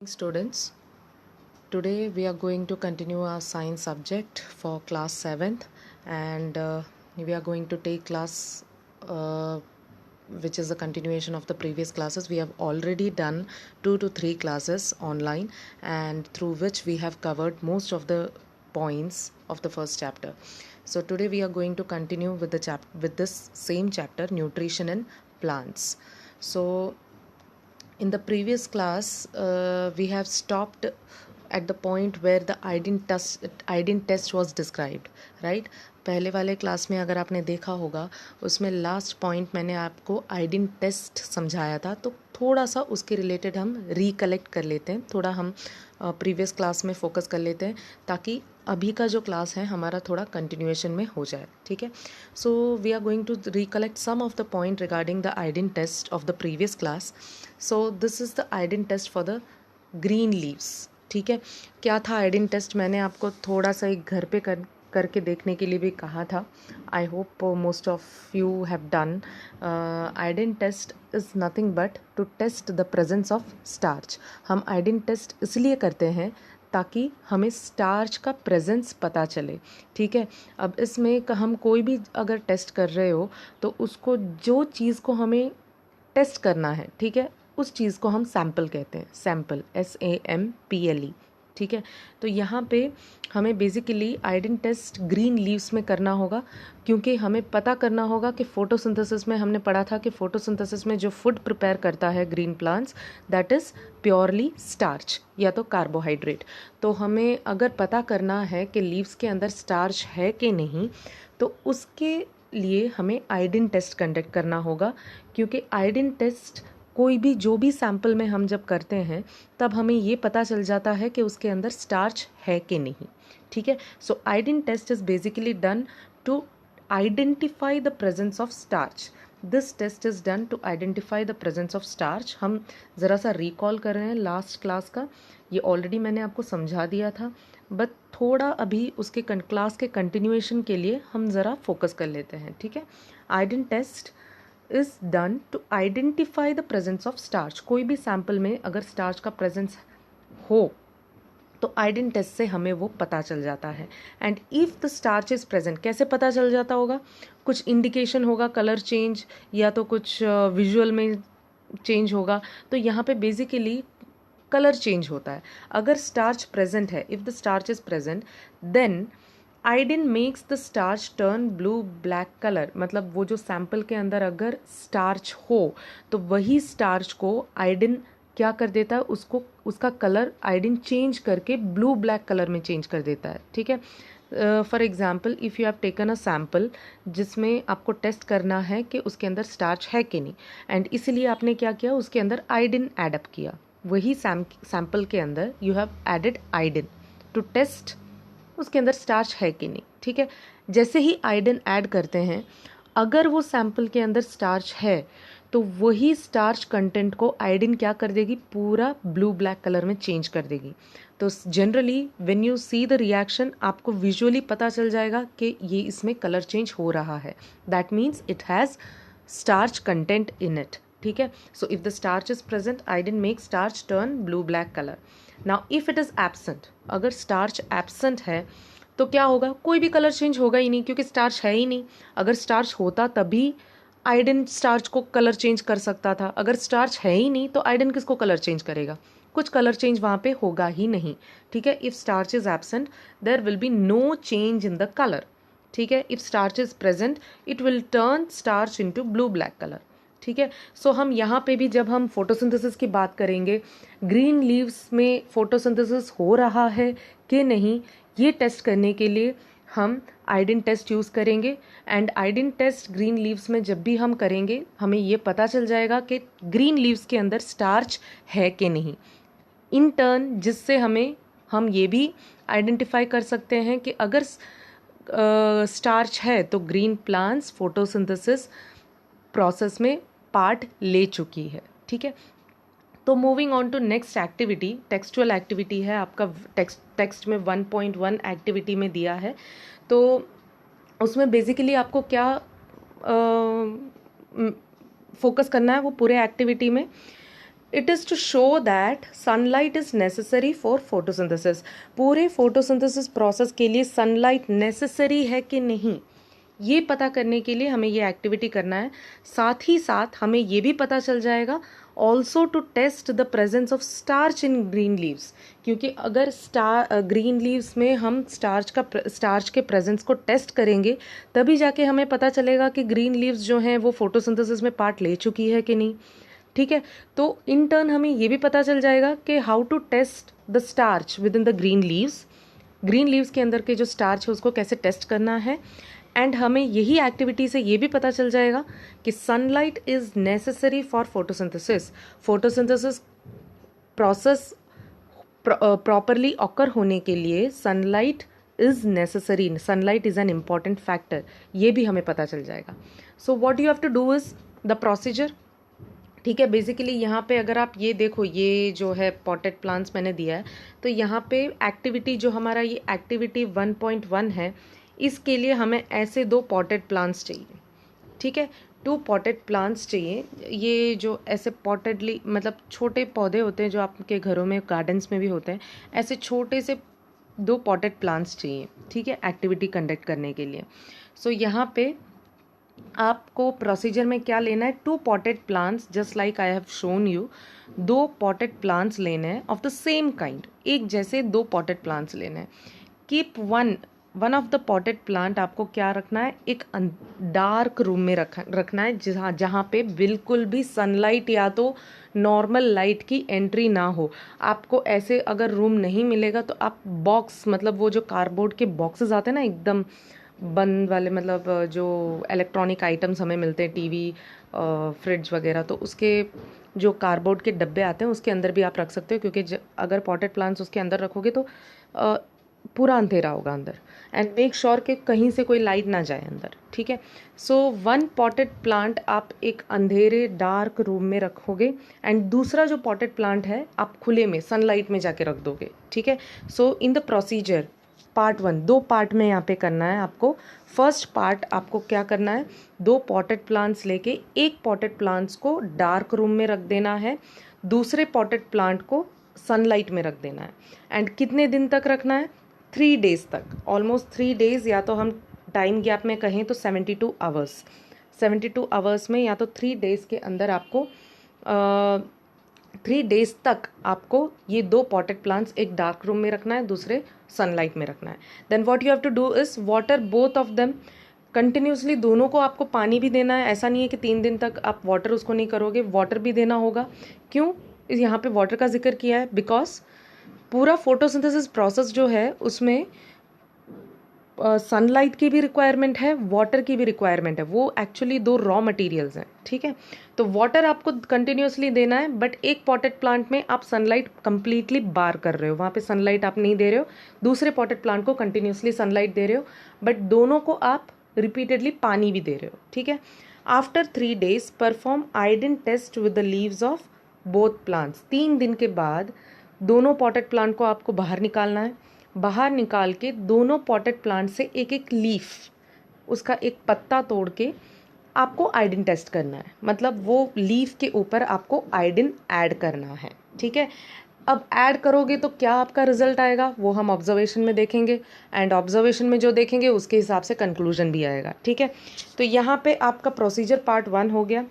Students, today we are going to continue our science subject for class 7th and we are going to take class which is a continuation of the previous classes. We have already done 2 to 3 classes online and through which we have covered most of the points of the first chapter. So today we are going to continue with this same chapter, nutrition in plants. So in the previous class we have stopped at the point where the iodine test was described, right? पहले वाले class में अगर आपने देखा होगा उसमें last point मैंने आपको आयोडीन टेस्ट समझाया था, तो थोड़ा सा उसके रिलेटेड हम रिकलेक्ट कर लेते हैं, थोड़ा हम प्रीवियस क्लास में फोकस कर लेते हैं ताकि अभी का जो क्लास है हमारा थोड़ा कंटिन्यूएशन में हो जाए, ठीक है? So we are going to recollect some of the point regarding the iodine test of the previous class. So this is the iodine test for the green leaves, ठीक है? क्या था आयोडीन टेस्ट, मैंने आपको थोड़ा सा एक घर पे करके देखने के लिए भी कहा था. I hope most of you have done. Iodine test is nothing but to test the presence of starch. हम आयोडीन टेस्ट इसलिए करते हैं ताकि हमें स्टार्च का प्रेजेंस पता चले, ठीक है? अब इसमें हम कोई भी अगर टेस्ट कर रहे हो तो उसको जो चीज़ को हमें टेस्ट करना है, ठीक है, उस चीज़ को हम सैम्पल कहते हैं. सैम्पल, SAMPLE, ठीक है? तो यहाँ पे हमें basically iodine test green leaves में करना होगा क्योंकि हमें पता करना होगा कि फोटोसिंथेसिस में हमने पढ़ा था कि फोटोसिंथेसिस में जो फूड प्रिपेयर करता है green plants, that is purely starch या तो कार्बोहाइड्रेट. तो हमें अगर पता करना है कि लीव्स के अंदर स्टार्च है कि नहीं, तो उसके लिए हमें आयोडीन टेस्ट कंडक्ट करना होगा क्योंकि आयोडीन टेस्ट कोई भी जो भी सैंपल में हम जब करते हैं तब हमें ये पता चल जाता है कि उसके अंदर स्टार्च है कि नहीं, ठीक है? So iodine test is basically done to identify the presence of starch. This test is done to identify the presence of starch. हम ज़रा सा रिकॉल कर रहे हैं लास्ट क्लास का, ये ऑलरेडी मैंने आपको समझा दिया था, बट थोड़ा अभी उसके क्लास के कंटिन्यूएशन के लिए हम ज़रा फोकस कर लेते हैं, ठीक है? Iodine test is done to identify the presence of starch. कोई भी सैंपल में अगर स्टार्च का प्रेजेंस हो तो आयोडीन टेस्ट से हमें वो पता चल जाता है. And if the starch is present, कैसे पता चल जाता होगा? कुछ इंडिकेशन होगा, कलर चेंज या तो कुछ विजुअल में चेंज होगा. तो यहाँ पे बेसिकली कलर चेंज होता है. अगर स्टार्च प्रेजेंट है, if the starch is present, then iodine makes the starch turn blue black colour. मतलब वो जो सैंपल के अंदर अगर स्टार्च हो तो वही स्टार्च को आयोडीन क्या कर देता है, उसको उसका कलर आयोडीन चेंज करके ब्लू ब्लैक कलर में चेंज कर देता है, ठीक है? For example, if you have taken a sample जिसमें आपको टेस्ट करना है कि उसके अंदर स्टार्च है कि नहीं, एंड इसीलिए आपने क्या किया, उसके अंदर आयोडीन एडअप किया. वही सैम्पल के अंदर you have added iodine to test उसके अंदर स्टार्च है कि नहीं, ठीक है? जैसे ही आयोडीन ऐड करते हैं, अगर वो सैंपल के अंदर स्टार्च है तो वही स्टार्च कंटेंट को आयोडीन क्या कर देगी, पूरा ब्लू ब्लैक कलर में चेंज कर देगी. तो generally when you see the reaction, आपको विजुअली पता चल जाएगा कि ये इसमें कलर चेंज हो रहा है. That means it has starch content in it, ठीक है? So if the starch is present, iodine make starch turn blue black colour. Now if it is absent, अगर स्टार्च एब्सेंट है तो क्या होगा, कोई भी कलर चेंज होगा ही नहीं क्योंकि स्टार्च है ही नहीं. अगर स्टार्च होता तभी आयोडीन स्टार्च को कलर चेंज कर सकता था. अगर स्टार्च है ही नहीं तो आयोडीन किसको कलर चेंज करेगा? कुछ कलर चेंज वहाँ पे होगा ही नहीं, ठीक है? If starch is absent, there will be no change in the colour, ठीक है? If starch is present, it will turn starch into blue black colour, ठीक है? सो हम यहाँ पे भी जब हम फोटोसिंथेसिस की बात करेंगे, ग्रीन लीव्स में फोटोसिंथेसिस हो रहा है कि नहीं, ये टेस्ट करने के लिए हम आयोडीन टेस्ट यूज़ करेंगे. And iodine test green leaves में जब भी हम करेंगे, हमें ये पता चल जाएगा कि ग्रीन लीव्स के अंदर स्टार्च है कि नहीं. इन टर्न जिससे हम ये भी आइडेंटिफाई कर सकते हैं कि अगर स्टार्च है तो ग्रीन प्लांट्स फोटोसिंथेसिस प्रोसेस में पार्ट ले चुकी है, ठीक है? तो moving on to next activity, textual activity है आपका. टेक्स्ट में 1.1 एक्टिविटी में दिया है. तो उसमें बेसिकली आपको क्या फोकस करना है वो पूरे एक्टिविटी में, it is to show that sunlight is necessary for photosynthesis. पूरे फोटोसिंथेसिस प्रोसेस के लिए सनलाइट नेसेसरी है कि नहीं, ये पता करने के लिए हमें ये एक्टिविटी करना है। साथ ही साथ हमें ये भी पता चल जाएगा also to test the presence of starch in green leaves, क्योंकि अगर ग्रीन लीव्स में हम स्टार्च के प्रेजेंस को टेस्ट करेंगे तभी जाके हमें पता चलेगा कि ग्रीन लीव्स जो हैं वो फोटोसिंथेसिस में पार्ट ले चुकी है कि नहीं। ठीक है, तो इन टर्न हमें ये भी पता चल जाएगा कि how to test the starch within the green leaves, green leaves के अंदर के जो स्टार्च है उसको कैसे टेस्ट करना है। एंड हमें यही एक्टिविटी से ये भी पता चल जाएगा कि sunlight is necessary for photosynthesis. Photosynthesis process properly occur होने के लिए sunlight is necessary, sunlight is an important factor, ये भी हमें पता चल जाएगा। So what you have to do is the procedure. ठीक है, बेसिकली यहाँ पे अगर आप ये देखो, ये जो है पॉटेड प्लांट्स मैंने दिया है, तो यहाँ पे एक्टिविटी जो हमारा ये एक्टिविटी 1.1 है, इसके लिए हमें ऐसे 2 पॉटेड प्लांट्स चाहिए। ठीक है, 2 पॉटेड प्लांट्स चाहिए। ये जो ऐसे पॉटेडली मतलब छोटे पौधे होते हैं जो आपके घरों में गार्डन्स में भी होते हैं, ऐसे छोटे से 2 पॉटेड प्लांट्स चाहिए। ठीक है, एक्टिविटी कंडक्ट करने के लिए। सो यहाँ पे आपको प्रोसीजर में क्या लेना है, 2 potted plants just like I have shown you. 2 potted plants लेने हैं ऑफ द सेम काइंड, एक जैसे 2 पॉटेड प्लांट्स लेने हैं। Keep one of the potted plant आपको क्या रखना है, एक डार्क रूम में रखना है, जहाँ पे बिल्कुल भी सनलाइट या तो नॉर्मल लाइट की एंट्री ना हो। आपको ऐसे अगर रूम नहीं मिलेगा तो आप बॉक्स, मतलब वो जो कार्डबोर्ड के बॉक्सेस आते हैं ना एकदम बंद वाले, मतलब जो इलेक्ट्रॉनिक आइटम्स हमें मिलते हैं, टीवी, फ्रिज वगैरह, तो उसके जो कार्डबोर्ड के डब्बे आते हैं उसके अंदर भी आप रख सकते हो, क्योंकि अगर पॉटेड प्लांट्स उसके अंदर रखोगे तो पूरा अंधेरा होगा अंदर। एंड मेक श्योर कि कहीं से कोई लाइट ना जाए अंदर। ठीक है, सो 1 पॉटेड प्लांट आप एक अंधेरे डार्क रूम में रखोगे, एंड दूसरा जो पॉटेड प्लांट है आप खुले में सनलाइट में जाके रख दोगे। ठीक है, so in the procedure part 1, 2 part में यहाँ पे करना है आपको। फर्स्ट पार्ट आपको क्या करना है, 2 पॉटेड प्लांट्स लेके एक पॉटेड प्लांट्स को डार्क रूम में रख देना है, दूसरे पॉटेड प्लांट को सनलाइट में रख देना है। एंड कितने दिन तक रखना है, 3 डेज तक, ऑलमोस्ट 3 डेज, या तो हम टाइम गैप में कहें तो 72 आवर्स। 72 आवर्स में या तो 3 डेज के अंदर आपको 3 डेज तक आपको ये 2 पॉटेड प्लांट्स एक डार्क रूम में रखना है, दूसरे सनलाइट में रखना है। Then what you have to do is water both of them continuously, दोनों को आपको पानी भी देना है। ऐसा नहीं है कि 3 दिन तक आप वाटर उसको नहीं करोगे, वाटर भी देना होगा। क्यों यहाँ पे वाटर का जिक्र किया है, बिकॉज पूरा फोटोसिंथेसिस प्रोसेस जो है उसमें सनलाइट की भी रिक्वायरमेंट है, वाटर की भी रिक्वायरमेंट है, वो एक्चुअली 2 रॉ मटेरियल्स हैं। ठीक है, तो वाटर आपको कंटिन्यूसली देना है, बट एक पॉटेड प्लांट में आप सनलाइट कंप्लीटली बार कर रहे हो, वहाँ पे सनलाइट आप नहीं दे रहे हो, दूसरे पॉटेड प्लांट को कंटिन्यूसली सनलाइट दे रहे हो, बट दोनों को आप रिपीटेडली पानी भी दे रहे हो। ठीक है, after 3 days perform iodine test with the leaves of both plants. 3 दिन के बाद दोनों पॉटेड प्लांट को आपको बाहर निकालना है। बाहर निकाल के दोनों पॉटेड प्लांट से एक एक लीफ, उसका एक पत्ता तोड़ के आपको आयोडीन टेस्ट करना है, मतलब वो लीफ के ऊपर आपको आयोडीन ऐड करना है। ठीक है, अब ऐड करोगे तो क्या आपका रिजल्ट आएगा वो हम ऑब्जर्वेशन में देखेंगे, एंड ऑब्जर्वेशन में जो देखेंगे उसके हिसाब से कंक्लूजन भी आएगा। ठीक है, तो यहाँ पे आपका प्रोसीजर पार्ट 1 हो गया।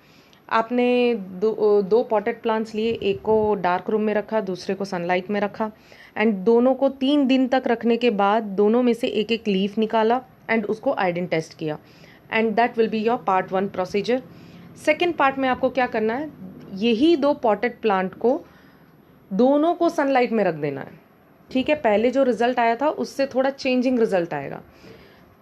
आपने 2 पॉटेड प्लांट्स लिए, एक को डार्क रूम में रखा, दूसरे को सनलाइट में रखा, एंड दोनों को 3 दिन तक रखने के बाद दोनों में से एक एक लीफ निकाला एंड उसको आयोडीन टेस्ट किया, and that will be your part 1 procedure. Second part में आपको क्या करना है, यही 2 पॉटेड प्लांट को दोनों को सनलाइट में रख देना है। ठीक है, पहले जो रिजल्ट आया था उससे थोड़ा चेंजिंग रिजल्ट आएगा,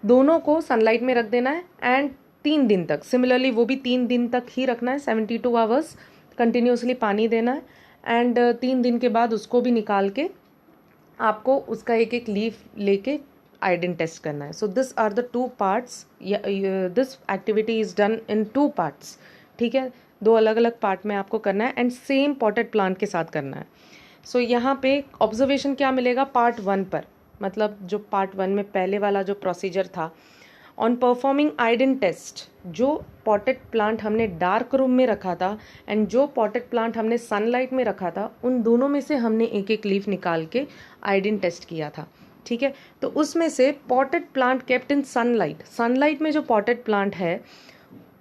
दोनों को सनलाइट में रख देना है, एंड 3 दिन तक, सिमिलरली वो भी 3 दिन तक ही रखना है, 72 आवर्स कंटिन्यूसली पानी देना है, एंड 3 दिन के बाद उसको भी निकाल के आपको उसका एक एक लीफ लेके आयोडीन टेस्ट करना है। So this are the 2 parts, this activity is done in 2 parts. ठीक है, 2 अलग अलग पार्ट में आपको करना है, एंड सेम पॉटेड प्लांट के साथ करना है। सो यहाँ पे ऑब्जर्वेशन क्या मिलेगा पार्ट 1 पर, मतलब जो पार्ट 1 में पहले वाला जो प्रोसीजर था ऑन परफॉर्मिंग आयोडीन टेस्ट, जो पॉटेड प्लांट हमने डार्क रूम में रखा था एंड जो पॉटेड प्लांट हमने सनलाइट में रखा था, उन दोनों में से हमने एक एक लीफ निकाल के आयोडीन टेस्ट किया था। ठीक है, तो उसमें से पॉटेड प्लांट केप्ट इन सनलाइट, सनलाइट में जो पॉटेड प्लांट है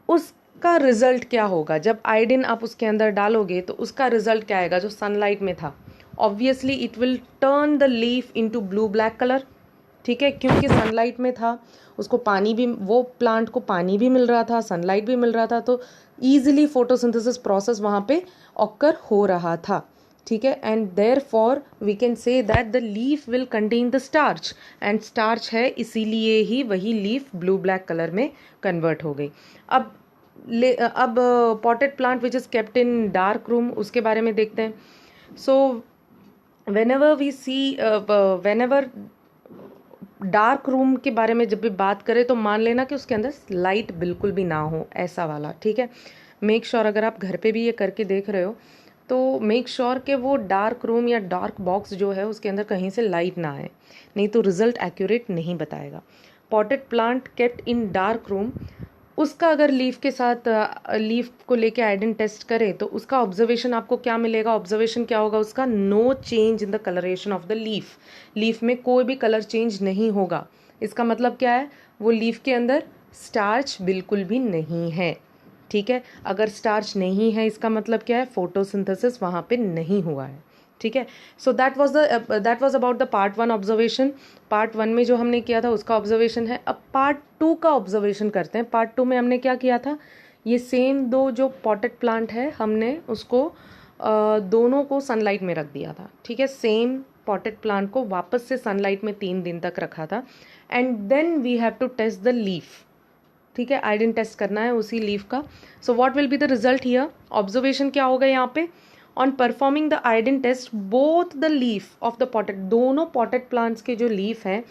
उसका रिजल्ट क्या होगा, जब आयोडीन आप उसके अंदर डालोगे तो उसका रिजल्ट क्या आएगा जो सनलाइट में था। Obviously it will turn the leaf into blue black colour. ठीक है, क्योंकि सनलाइट में था, उसको पानी भी, वो प्लांट को पानी भी मिल रहा था, सनलाइट भी मिल रहा था, तो ईजिली फोटोसिंथेसिस प्रोसेस वहाँ पे ऑकर हो रहा था। ठीक है, and therefore we can say that the leaf will contain the starch, and starch है इसीलिए ही वही लीफ ब्लू ब्लैक कलर में कन्वर्ट हो गई। अब potted plant which is kept in dark room, उसके बारे में देखते हैं। So whenever we see whenever dark room के बारे में जब भी बात करें तो मान लेना कि उसके अंदर लाइट बिल्कुल भी ना हो, ऐसा वाला। ठीक है, मेक श्योर अगर आप घर पे भी ये करके देख रहे हो तो मेक श्योर कि वो डार्क रूम या डार्क बॉक्स जो है उसके अंदर कहीं से लाइट ना आए, नहीं तो रिजल्ट एक्यूरेट नहीं बताएगा। Potted plant kept in dark room, उसका अगर लीफ के साथ लीफ को लेके आयोडीन टेस्ट करें तो उसका ऑब्जर्वेशन आपको क्या मिलेगा, ऑब्जर्वेशन क्या होगा उसका, no change in the coloration of the leaf, leaf में कोई भी कलर चेंज नहीं होगा। इसका मतलब क्या है, वो लीफ के अंदर स्टार्च बिल्कुल भी नहीं है। ठीक है, अगर स्टार्च नहीं है इसका मतलब क्या है, फोटोसिंथेसिस वहाँ पे नहीं हुआ है। ठीक है, so that was about the part 1 observation. Part 1 में जो हमने किया था उसका ऑब्जर्वेशन है। अब पार्ट 2 का ऑब्जर्वेशन करते हैं। पार्ट 2 में हमने क्या किया था, ये सेम दो जो पॉटेड प्लांट है हमने उसको दोनों को सनलाइट में रख दिया था। ठीक है, सेम पॉटेड प्लांट को वापस से सनलाइट में 3 दिन तक रखा था, and then we have to test the leaf. ठीक है, आयोडीन टेस्ट करना है उसी लीफ का। So what will be the result here, observation क्या होगा यहाँ पे, on performing the iodine test both the leaf of the potted, दोनों पॉटेड प्लांट्स के जो लीफ हैं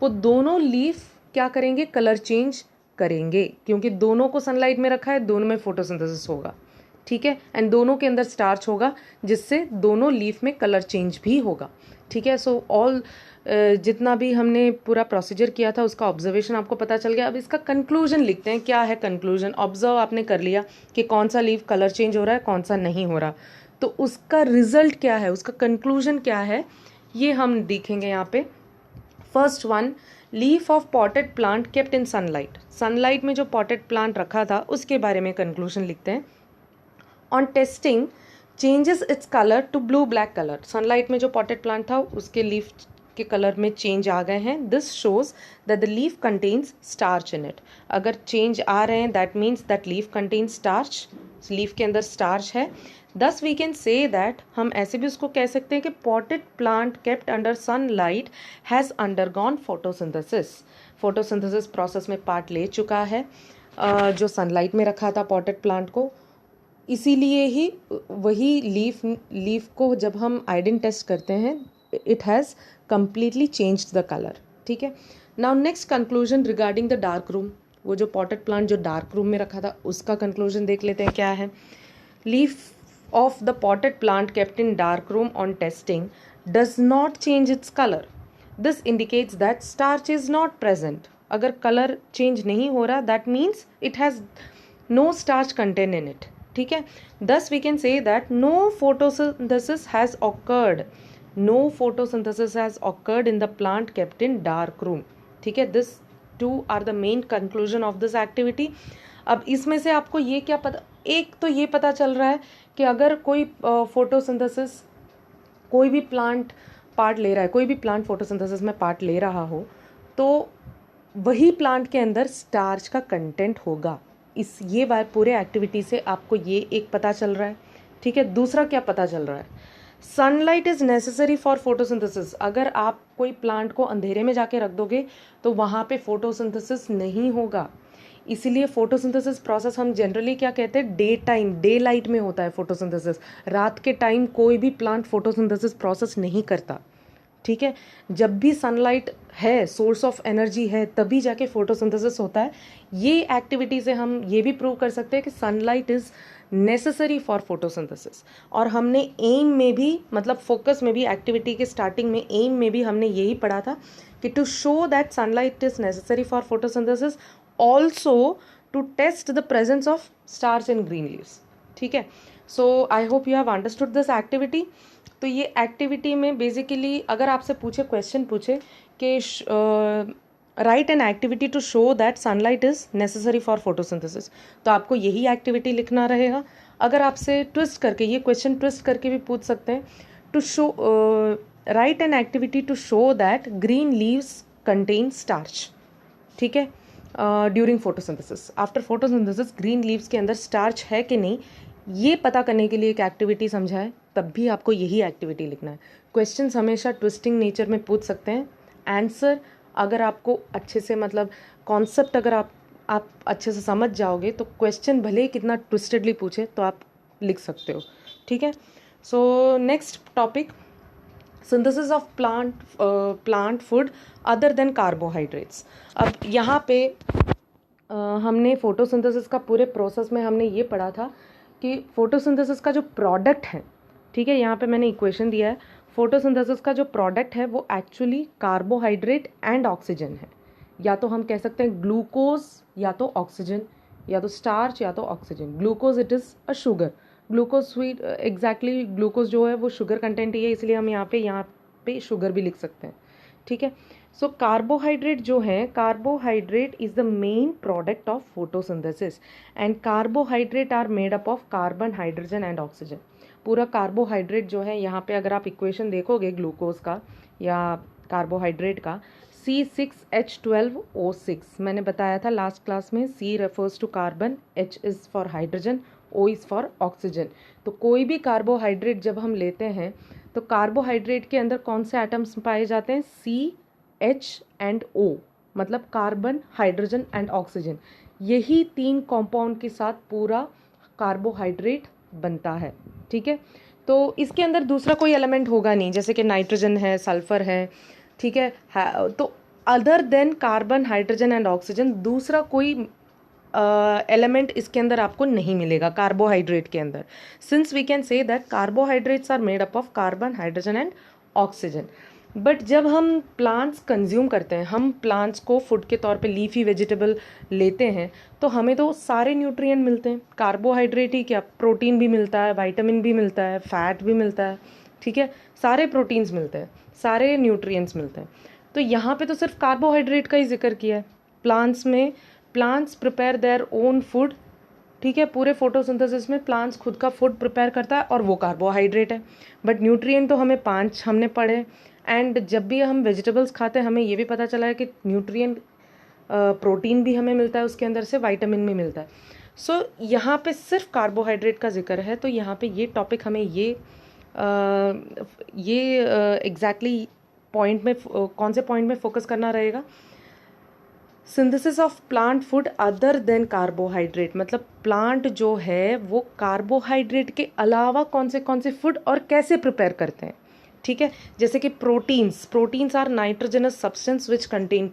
वो दोनों लीफ क्या करेंगे, कलर चेंज करेंगे, क्योंकि दोनों को सनलाइट में रखा है, दोनों में फोटोसिंथेसिस होगा। ठीक है, एंड दोनों के अंदर स्टार्च होगा जिससे दोनों लीफ में कलर चेंज भी होगा। ठीक है, सो ऑल जितना भी हमने पूरा प्रोसीजर किया था उसका ऑब्जर्वेशन आपको पता चल गया। अब इसका कंक्लूजन लिखते हैं, क्या है कंक्लूजन। ऑब्जर्व आपने कर लिया कि कौन सा लीफ कलर चेंज हो रहा है, कौन सा नहीं हो रहा, तो उसका रिजल्ट क्या है, उसका कंक्लूजन क्या है, ये हम देखेंगे यहाँ पे। First one, leaf of potted plant kept in sunlight, sunlight में जो पॉटेड प्लांट रखा था उसके बारे में कंक्लूजन लिखते हैं। On testing changes its colour to blue black colour, sunlight में जो पॉटेड प्लांट था उसके लीफ के कलर में चेंज आ गए हैं। This shows that the leaf contains starch in it, अगर चेंज आ रहे हैं that means that leaf contains starch, leaf के अंदर स्टार्च है। Thus we can say that, हम ऐसे भी उसको कह सकते हैं कि potted plant kept under sunlight has undergone photosynthesis, photosynthesis process में पार्ट ले चुका है जो सनलाइट में रखा था पॉटेड प्लांट को, इसीलिए ही वही लीफ को जब हम आयोडीन टेस्ट करते हैं it has completely changed the color। ठीक है, now next conclusion regarding the dark room, वो जो पॉटेड प्लांट जो डार्क रूम में रखा था उसका कंक्लूजन देख लेते हैं क्या है। Leaf of the potted plant kept in dark room on testing does not change its colour, this indicates that starch is not present, अगर कलर चेंज नहीं हो रहा that means it has no starch content in it. ठीक है, thus we can say that no photosynthesis has occurred, no photosynthesis has occurred in the plant kept in dark room। ठीक है, this two are the main conclusion of this activity। अब इसमें से आपको ये क्या पता, एक तो ये पता चल रहा है कि अगर कोई फोटोसिंथेसिस कोई भी प्लांट पार्ट ले रहा है, कोई भी प्लांट फोटोसिंथेसिस में पार्ट ले रहा हो तो वही प्लांट के अंदर स्टार्च का कंटेंट होगा। इस ये पूरे एक्टिविटी से आपको ये एक पता चल रहा है। ठीक है, दूसरा क्या पता चल रहा है, sunlight is necessary for photosynthesis, अगर आप कोई प्लांट को अंधेरे में जाके रख दोगे तो वहाँ पे फोटोसिंथेसिस नहीं होगा, इसीलिए फोटोसिंथेसिस प्रोसेस हम जनरली क्या कहते हैं, डे टाइम, डे लाइट में होता है फोटोसिंथेसिस, रात के टाइम कोई भी प्लांट फोटोसिंथेसिस प्रोसेस नहीं करता। ठीक है, जब भी सनलाइट है, सोर्स ऑफ एनर्जी है, तभी जाके फोटोसिंथेसिस होता है। ये एक्टिविटी से हम ये भी प्रूव कर सकते हैं कि sunlight is necessary for photosynthesis. और हमने एम में भी, मतलब फोकस में भी, एक्टिविटी के स्टार्टिंग में एम में भी हमने यही पढ़ा था कि to show that sunlight is necessary for photosynthesis, also to test the presence of starch in green leaves. ठीक है, so I hope you have understood this activity. तो ये एक्टिविटी में बेसिकली अगर आपसे पूछे, क्वेश्चन पूछे कि write an activity to show that sunlight is necessary for photosynthesis, तो आपको यही एक्टिविटी लिखना रहेगा। अगर आपसे ट्विस्ट करके, ये क्वेश्चन ट्विस्ट करके भी पूछ सकते हैं, to show write an activity to show that green leaves contain starch. ठीक है, during photosynthesis, after photosynthesis green leaves के अंदर स्टार्च है कि नहीं, ये पता करने के लिए एक एक्टिविटी समझा है, तब भी आपको यही एक्टिविटी लिखना है। क्वेश्चंस हमेशा ट्विस्टिंग नेचर में पूछ सकते हैं। आंसर अगर आपको अच्छे से, मतलब कॉन्सेप्ट अगर आप अच्छे से समझ जाओगे तो क्वेश्चन भले ही कितना ट्विस्टेडली पूछे तो आप लिख सकते हो। ठीक है, so next topic, synthesis of plant food other than carbohydrates. अब यहाँ पे हमने फोटोसिंथेसिस का पूरे प्रोसेस में हमने ये पढ़ा था कि फोटोसिंथेसिस का जो प्रोडक्ट है, ठीक है, यहाँ पे मैंने इक्वेशन दिया है, फोटोसिंथेसिस का जो प्रोडक्ट है वो एक्चुअली कार्बोहाइड्रेट एंड ऑक्सीजन है। या तो हम कह सकते हैं ग्लूकोज, या तो ऑक्सीजन, या तो स्टार्च, या तो oxygen. Glucose it is a sugar, glucose sweet, exactly glucose जो है वो शुगर कंटेंट ही है, इसलिए हम यहाँ पे शुगर भी लिख सकते हैं। ठीक है, सो कार्बोहाइड्रेट जो है, carbohydrate is the main product of photosynthesis and carbohydrate are made up of carbon, hydrogen and oxygen. पूरा कार्बोहाइड्रेट जो है, यहाँ पे अगर आप इक्वेशन देखोगे ग्लूकोज का या कार्बोहाइड्रेट का, C6H12O6, मैंने बताया था लास्ट क्लास में, C refers to carbon, H is for hydrogen, O is for oxygen. तो कोई भी कार्बोहाइड्रेट जब हम लेते हैं तो कार्बोहाइड्रेट के अंदर कौन से एटम्स पाए जाते हैं? C, H एंड O, मतलब कार्बन, हाइड्रोजन एंड ऑक्सीजन। यही 3 कंपाउंड के साथ पूरा कार्बोहाइड्रेट बनता है। ठीक है, तो इसके अंदर दूसरा कोई एलिमेंट होगा नहीं, जैसे कि नाइट्रोजन है, सल्फर है। ठीक है, तो other than carbon, hydrogen and oxygen दूसरा कोई एलिमेंट इसके अंदर आपको नहीं मिलेगा कार्बोहाइड्रेट के अंदर। Since we can say that carbohydrates are made up of carbon, hydrogen and oxygen. But जब हम प्लांट्स कंज्यूम करते हैं, हम प्लांट्स को फूड के तौर पे लीफी वेजिटेबल लेते हैं, तो हमें तो सारे न्यूट्रिएंट मिलते हैं। कार्बोहाइड्रेट ही क्या, प्रोटीन भी मिलता है, विटामिन भी मिलता है, फैट भी मिलता है। ठीक है, सारे प्रोटीन्स मिलते हैं, सारे न्यूट्रिएंट्स मिलते हैं। तो यहाँ पे तो सिर्फ कार्बोहाइड्रेट का ही जिक्र किया है। प्लांट्स में, plants prepare their own food. ठीक है, पूरे फोटोसिंथेसिस में प्लांट्स खुद का फूड प्रिपेयर करता है और वो कार्बोहाइड्रेट है। बट न्यूट्रिएंट तो हमें 5 हमने पढ़े। एंड जब भी हम वेजिटेबल्स खाते हैं हमें ये भी पता चला है कि न्यूट्रिएंट, प्रोटीन भी हमें मिलता है उसके अंदर से, विटामिन भी मिलता है। सो यहाँ पे सिर्फ कार्बोहाइड्रेट का जिक्र है, तो यहाँ पे ये टॉपिक हमें ये एग्जैक्टली पॉइंट में, कौन से पॉइंट में फोकस करना रहेगा? Synthesis of plant food other than carbohydrate, मतलब प्लांट जो है वो कार्बोहाइड्रेट के अलावा कौन से फूड और कैसे प्रिपेयर करते हैं। ठीक है, जैसे कि proteins are nitrogenous substance which contain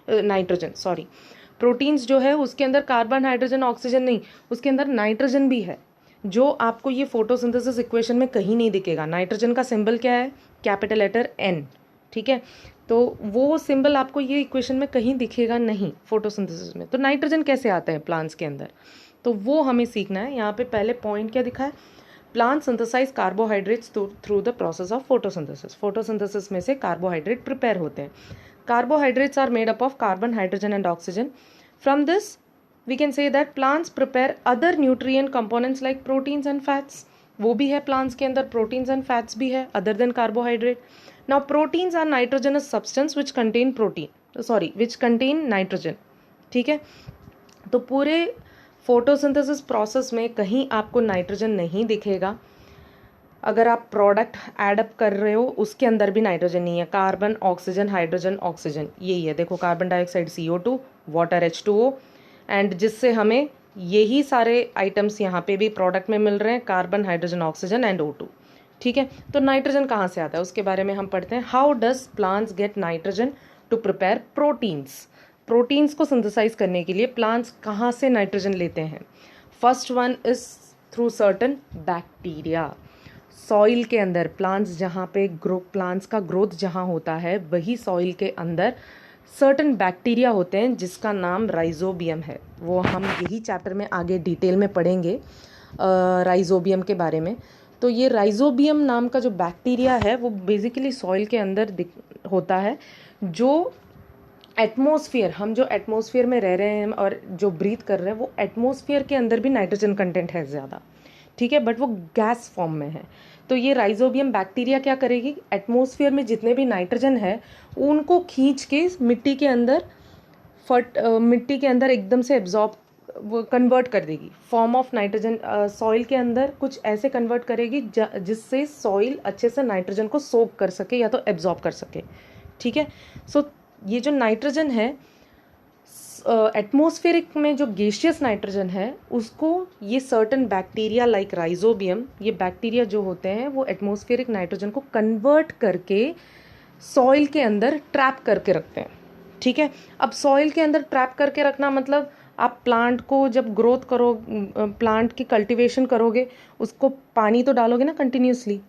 nitrogen, sorry, proteins जो है उसके अंदर कार्बन, हाइड्रोजन, ऑक्सीजन नहीं, उसके अंदर नाइट्रोजन भी है, जो आपको ये फोटोसिंथेसिस इक्वेशन में कहीं नहीं दिखेगा। नाइट्रोजन का सिंबल क्या है? Capital letter N। ठीक है, तो वो सिंबल आपको ये इक्वेशन में कहीं दिखेगा नहीं फोटोसिंथेसिस में। तो नाइट्रोजन कैसे आता है प्लांट्स के अंदर, तो वो हमें सीखना है। यहाँ पे पहले पॉइंट क्या दिखा है? Plant synthesise carbohydrates through the process of photosynthesis. Photosynthesis में से कार्बोहाइड्रेट प्रिपेयर होते हैं। Carbohydrates are made up of carbon, hydrogen and oxygen. From this we can say that plants prepare other nutrient components like proteins and fats। वो भी है plants के अंदर, proteins and fats भी है other than carbohydrate. Now proteins are nitrogenous substance which contain nitrogen. ठीक है, तो पूरे फोटोसिंथेसिस प्रोसेस में कहीं आपको नाइट्रोजन नहीं दिखेगा। अगर आप प्रोडक्ट एडअप कर रहे हो उसके अंदर भी नाइट्रोजन नहीं है। कार्बन, ऑक्सीजन, हाइड्रोजन, ऑक्सीजन, यही है। देखो, carbon dioxide CO2, water H2O, and जिससे हमें यही सारे आइटम्स यहाँ पे भी प्रोडक्ट में मिल रहे हैं, carbon, hydrogen, oxygen and O2। ठीक है, तो नाइट्रोजन कहाँ से आता है उसके बारे में हम पढ़ते हैं। How does plants get nitrogen to prepare proteins? Proteins को सिंथेसाइज करने के लिए प्लांट्स कहाँ से नाइट्रोजन लेते हैं? First one is through certain bacteria. Soil के अंदर प्लांट्स जहाँ पे प्लांट्स का ग्रोथ जहाँ होता है वही सॉइल के अंदर सर्टन बैक्टीरिया होते हैं जिसका नाम राइजोबियम है। वो हम यही चैप्टर में आगे डिटेल में पढ़ेंगे राइजोबियम के बारे में। तो ये राइजोबियम नाम का जो बैक्टीरिया है वो बेसिकली सॉइल के अंदर होता है, जो एटमॉस्फेयर, हम जो एटमॉस्फेयर में रह रहे हैं और जो ब्रीथ कर रहे हैं वो एटमॉस्फेयर के अंदर भी नाइट्रोजन कंटेंट है ज़्यादा, ठीक है, बट वो गैस फॉर्म में है। तो ये राइजोबियम बैक्टीरिया क्या करेगी, एटमॉस्फेयर में जितने भी नाइट्रोजन है उनको खींच के मिट्टी के अंदर एकदम से एब्जॉर्ब, वो कन्वर्ट कर देगी फॉर्म ऑफ नाइट्रोजन। सॉइल के अंदर कुछ ऐसे कन्वर्ट करेगी जिससे सॉइल अच्छे से नाइट्रोजन को सोक कर सके या तो एब्जॉर्ब कर सके, ठीक है। सो ये जो नाइट्रोजन है एटमॉस्फेरिक में जो गैसियस नाइट्रोजन है उसको ये सर्टन बैक्टीरिया लाइक राइजोबियम, ये बैक्टीरिया जो होते हैं वो एटमॉस्फेरिक नाइट्रोजन को कन्वर्ट करके सॉइल के अंदर ट्रैप करके रखते हैं, ठीक है। अब सॉइल के अंदर ट्रैप करके रखना मतलब आप प्लांट को जब ग्रोथ करो, प्लांट की कल्टीवेशन करोगे, उसको पानी तो डालोगे ना कंटिन्यूसली,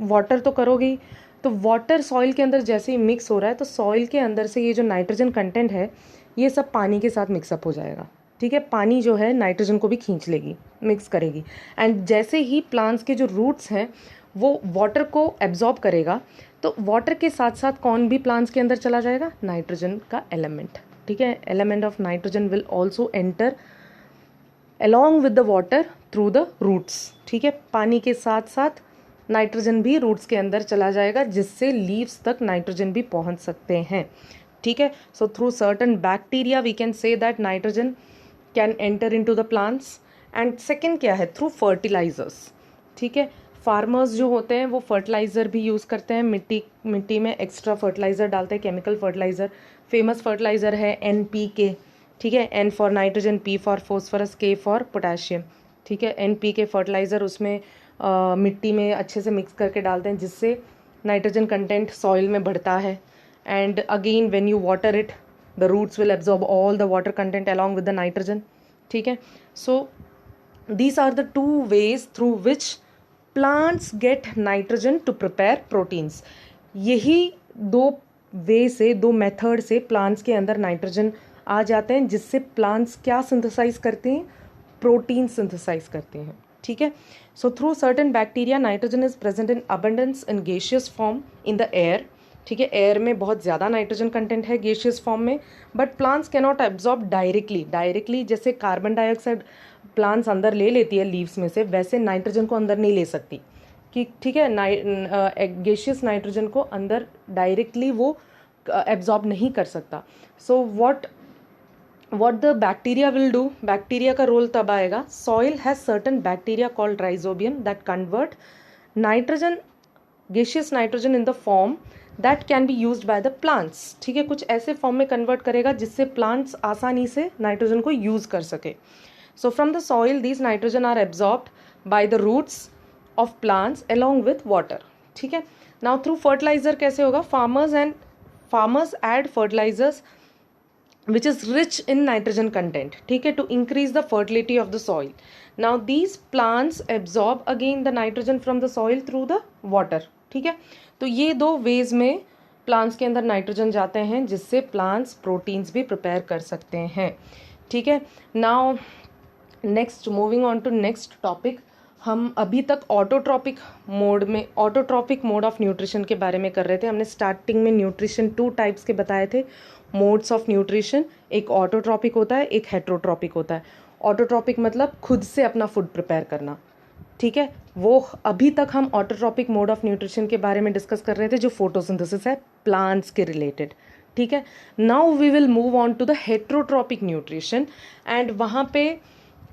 वाटर तो करोगे ही। तो वाटर सॉइल के अंदर जैसे ही मिक्स हो रहा है तो सॉइल के अंदर से ये जो नाइट्रोजन कंटेंट है ये सब पानी के साथ मिक्सअप हो जाएगा, ठीक है। पानी जो है नाइट्रोजन को भी खींच लेगी, मिक्स करेगी, एंड जैसे ही प्लांट्स के जो रूट्स हैं वो वाटर को एब्जॉर्ब करेगा तो वाटर के साथ साथ कौन भी प्लांट्स के अंदर चला जाएगा, नाइट्रोजन का एलिमेंट, ठीक है। Element of nitrogen will also enter along with the water through the roots, ठीक है। पानी के साथ साथ नाइट्रोजन भी रूट्स के अंदर चला जाएगा जिससे लीव्स तक नाइट्रोजन भी पहुंच सकते हैं, ठीक है। So through certain bacteria we can say that nitrogen can enter into the plants. And second क्या है, थ्रू फर्टिलाइजर्स, ठीक है। फार्मर्स जो होते हैं वो फर्टिलाइज़र भी यूज़ करते हैं, मिट्टी में एक्स्ट्रा फर्टिलाइज़र डालते हैं, केमिकल फर्टिलाइज़र। फेमस फर्टिलाइज़र है NPK, ठीक है, N for nitrogen, P for phosphorus, K for potassium, ठीक है। NPK फर्टिलाइज़र उसमें मिट्टी में अच्छे से मिक्स करके डालते हैं जिससे नाइट्रोजन कंटेंट सॉइल में बढ़ता है। And again when you water it the roots will absorb all the water content along with the nitrogen, ठीक है। So these are the two ways through which plants get nitrogen to prepare proteins. यही दो वे से, दो method से plants के अंदर nitrogen आ जाते हैं जिससे प्लांट्स क्या सिंथेसाइज करते हैं, प्रोटीन सिंथेसाइज करते हैं, ठीक है। So through certain bacteria nitrogen is present in abundance in gaseous form in the air, ठीक है। एयर में बहुत ज़्यादा नाइट्रोजन कंटेंट है गेशियस फॉर्म में, but plants can not absorb directly जैसे कार्बन डाइऑक्साइड प्लांट्स अंदर ले लेती है लीव्स में से, वैसे नाइट्रोजन को अंदर नहीं ले सकती, कि ठीक है, गैसियस नाइट्रोजन को अंदर डायरेक्टली वो एब्जॉर्ब नहीं कर सकता। सो what the bacteria will do, bacteria का रोल तब आएगा, soil has certain bacteria called rhizobium that convert nitrogen, gaseous nitrogen in the form that can be used by the plants, ठीक है। कुछ ऐसे फॉर्म में कन्वर्ट करेगा जिससे प्लांट्स आसानी से नाइट्रोजन को यूज कर सके। So from the soil these nitrogen are absorbed by the roots of plants along with water, ठीक है। नाउ थ्रू फर्टिलाइजर कैसे होगा, farmers add fertilizers which is rich in nitrogen content, ठीक है, to increase the fertility of the soil. Now these plants absorb again the nitrogen from the soil through the water, ठीक है। तो ये दो veg में प्लांट्स के अंदर नाइट्रोजन जाते हैं जिससे प्लांट्स प्रोटीन्स भी प्रिपेयर कर सकते हैं, ठीक है। Now next, moving on to next topic, हम अभी तक ऑटोट्रॉपिक मोड ऑफ न्यूट्रिशन के बारे में कर रहे थे। हमने स्टार्टिंग में न्यूट्रिशन 2 टाइप्स के बताए थे, मोड्स ऑफ न्यूट्रिशन, एक ऑटोट्रॉपिक होता है, एक हेट्रोट्रॉपिक होता है। ऑटोट्रॉपिक मतलब खुद से अपना फूड प्रिपेयर करना, ठीक है। वो अभी तक हम ऑटोट्रॉपिक मोड ऑफ न्यूट्रिशन के बारे में डिस्कस कर रहे थे जो फोटोसिंथेसिस है प्लांट्स के रिलेटेड, ठीक है। Now we will move on to the heterotrophic nutrition, and वहाँ पे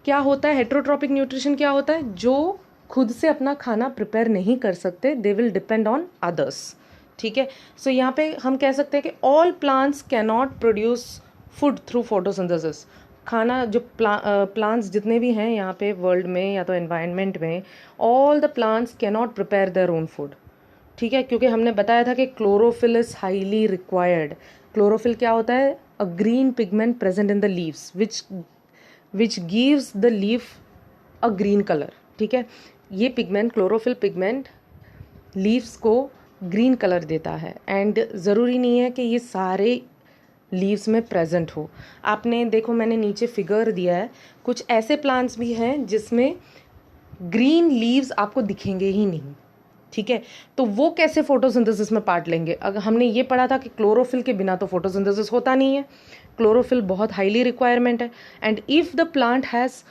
क्या होता है, हेट्रोट्रॉपिक न्यूट्रिशन क्या होता है, जो खुद से अपना खाना प्रिपेयर नहीं कर सकते, they will depend on others, ठीक है। सो यहाँ पे हम कह सकते हैं कि all plants can not produce food through photosynthesis. खाना जो प्लांट्स जितने भी हैं यहाँ पे वर्ल्ड में या तो एनवायरनमेंट में, all the plants can not prepare their own food, ठीक है, क्योंकि हमने बताया था कि chlorophyll is highly required. Chlorophyll क्या होता है, a green pigment present in the leaves which gives the leaf a green colour, ठीक है। ये पिगमेंट, क्लोरोफिल पिगमेंट लीव्स को ग्रीन कलर देता है। एंड ज़रूरी नहीं है कि ये सारे लीव्स में प्रेजेंट हो। आपने देखो मैंने नीचे फिगर दिया है, कुछ ऐसे प्लांट्स भी हैं जिसमें ग्रीन लीव्स आपको दिखेंगे ही नहीं, ठीक है। तो वो कैसे फोटोसिंथेसिस में पार्ट लेंगे? अगर हमने ये पढ़ा था कि क्लोरोफिल के बिना तो फोटोसिंथेसिस होता नहीं है, क्लोरोफिल बहुत हाईली रिक्वायरमेंट है। And if the plant has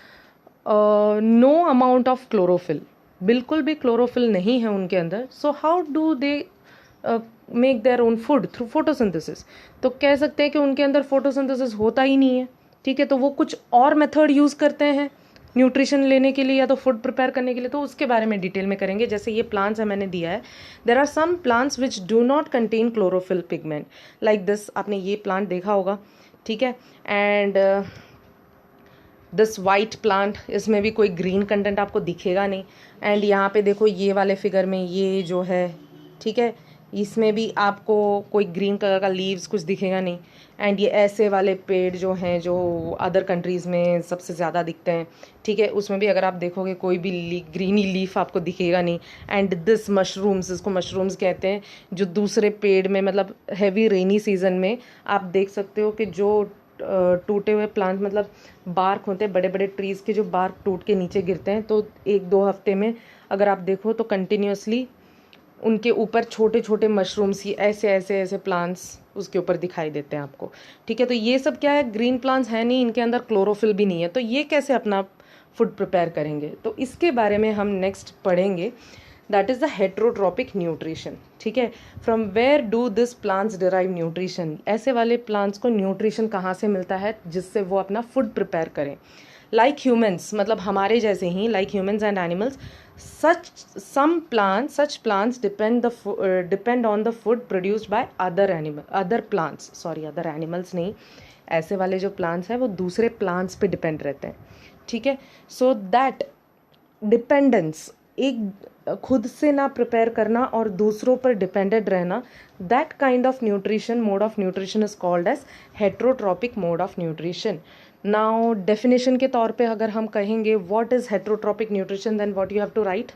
no amount of chlorophyll, बिल्कुल भी क्लोरोफिल नहीं है उनके अंदर, so how do they make their own food? Through photosynthesis. तो कह सकते हैं कि उनके अंदर फोटोसिंथेसिस होता ही नहीं है, ठीक है। तो वो कुछ और मेथड यूज़ करते हैं न्यूट्रिशन लेने के लिए या तो फूड प्रिपेयर करने के लिए, तो उसके बारे में डिटेल में करेंगे। जैसे ये प्लांट्स है मैंने दिया है, there are some plants which do not contain chlorophyll pigment like this. आपने ये प्लांट देखा होगा, ठीक है। एंड दिस वाइट प्लांट, इसमें भी कोई ग्रीन कंटेंट आपको दिखेगा नहीं। एंड यहाँ पे देखो ये वाले फिगर में ये जो है, ठीक है, इसमें भी आपको कोई ग्रीन कलर का लीव्स कुछ दिखेगा नहीं। एंड ये ऐसे वाले पेड़ जो हैं जो अदर कंट्रीज़ में सबसे ज़्यादा दिखते हैं, ठीक है, उसमें भी अगर आप देखोगे कोई भी ग्रीनी लीफ आपको दिखेगा नहीं। एंड दिस मशरूम्स, इसको मशरूम्स कहते हैं, जो दूसरे पेड़ में मतलब हैवी रेनी सीजन में आप देख सकते हो कि जो टूटे हुए प्लांट मतलब बार्क होते हैं, बड़े बड़े ट्रीज़ के जो बार्क टूट के नीचे गिरते हैं, तो 1-2 हफ्ते में अगर आप देखो तो कंटिन्यूसली उनके ऊपर छोटे छोटे मशरूम्स ही ऐसे ऐसे ऐसे प्लांट्स उसके ऊपर दिखाई देते हैं आपको, ठीक है। तो ये सब क्या है, ग्रीन प्लांट्स है नहीं, इनके अंदर क्लोरोफिल भी नहीं है, तो ये कैसे अपना फूड प्रिपेयर करेंगे? तो इसके बारे में हम नेक्स्ट पढ़ेंगे, that is the heterotrophic nutrition, ठीक है। From where do this plants derive nutrition? ऐसे वाले प्लांट्स को न्यूट्रिशन कहाँ से मिलता है जिससे वो अपना फूड प्रिपेयर करें? लाइक ह्यूमन्स, मतलब हमारे जैसे ही, like humans and animals, such plants depend on the food produced by other animals नहीं, ऐसे वाले जो प्लांट्स हैं वो दूसरे प्लांट्स पे डिपेंड रहते हैं, ठीक है। सो दैट डिपेंडेंस, एक खुद से ना प्रिपेयर करना और दूसरों पर डिपेंडेंट रहना, that kind of nutrition, mode of nutrition is called as heterotrophic mode of nutrition. Now definition के तौर पे अगर हम कहेंगे what is heterotrophic nutrition, then what you have to write,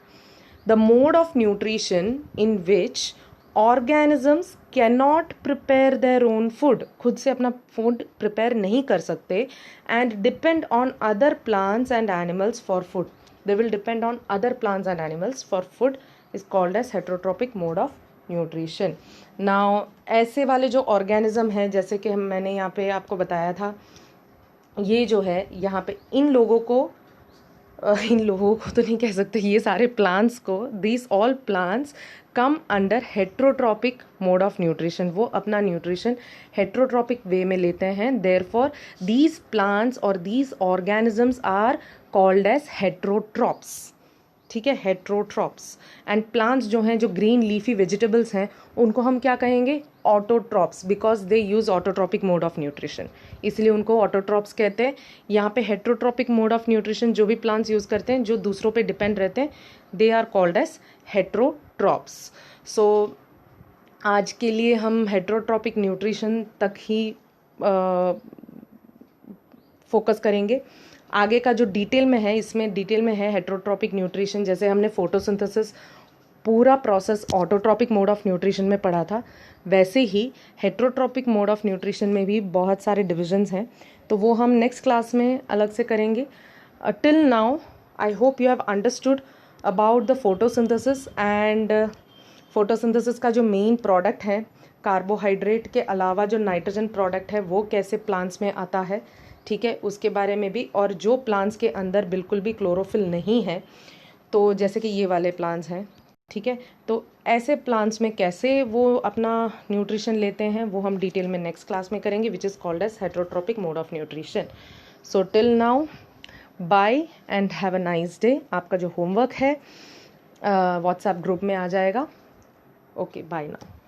the mode of nutrition in which organisms can not prepare their own food, खुद से अपना food prepare नहीं कर सकते, and depend on other plants and animals for food, they will depend on other plants and animals for food, is called as heterotropic mode of nutrition. Now ऐसे वाले जो organism हैं, जैसे कि मैंने यहाँ पे आपको बताया था, ये जो है यहाँ पे इन लोगों को तो नहीं कह सकते, ये सारे प्लांट्स को, this all plants come under heterotrophic mode of nutrition, वो अपना न्यूट्रिशन हेट्रोट्रॉपिक वे में लेते हैं। देयरफॉर दीज प्लांट्स और these organisms are called as heterotrophs, ठीक है, हेट्रोट्रॉप्स। एंड प्लांट्स जो हैं, जो ग्रीन लीफी वेजिटेबल्स हैं, उनको हम क्या कहेंगे? Autotrophs, because they use autotrophic mode of nutrition, इसलिए उनको ऑटोट्रॉप्स कहते हैं। यहाँ पे हेट्रोट्रॉपिक मोड ऑफ न्यूट्रिशन जो भी प्लांट्स यूज करते हैं, जो दूसरों पे डिपेंड रहते हैं, they are called as heterotrophs. So आज के लिए हम हेट्रोट्रॉपिक न्यूट्रिशन तक ही फोकस करेंगे। आगे का जो डिटेल में है, इसमें डिटेल में है हेट्रोट्रॉपिक न्यूट्रिशन, जैसे हमने फोटोसिंथेसिस पूरा process autotrophic mode of nutrition में पढ़ा था, वैसे ही हेट्रोट्रॉपिक मोड ऑफ न्यूट्रिशन में भी बहुत सारे डिविजन्स हैं, तो वो हम नेक्स्ट क्लास में अलग से करेंगे। Till now I hope you have understood about the photosynthesis. And photosynthesis का जो मेन प्रोडक्ट है, कार्बोहाइड्रेट के अलावा जो नाइट्रोजन प्रोडक्ट है, वो कैसे प्लांट्स में आता है, ठीक है, उसके बारे में भी। और जो प्लांट्स के अंदर बिल्कुल भी क्लोरोफिल नहीं है, तो जैसे कि ये वाले प्लांट्स हैं, ठीक है, तो ऐसे प्लांट्स में कैसे वो अपना न्यूट्रिशन लेते हैं, वो हम डिटेल में नेक्स्ट क्लास में करेंगे, which is called as heterotrophic mode of nutrition. So till now bye and have a nice day. आपका जो होमवर्क है व्हाट्सएप ग्रुप में आ जाएगा। Okay, bye now.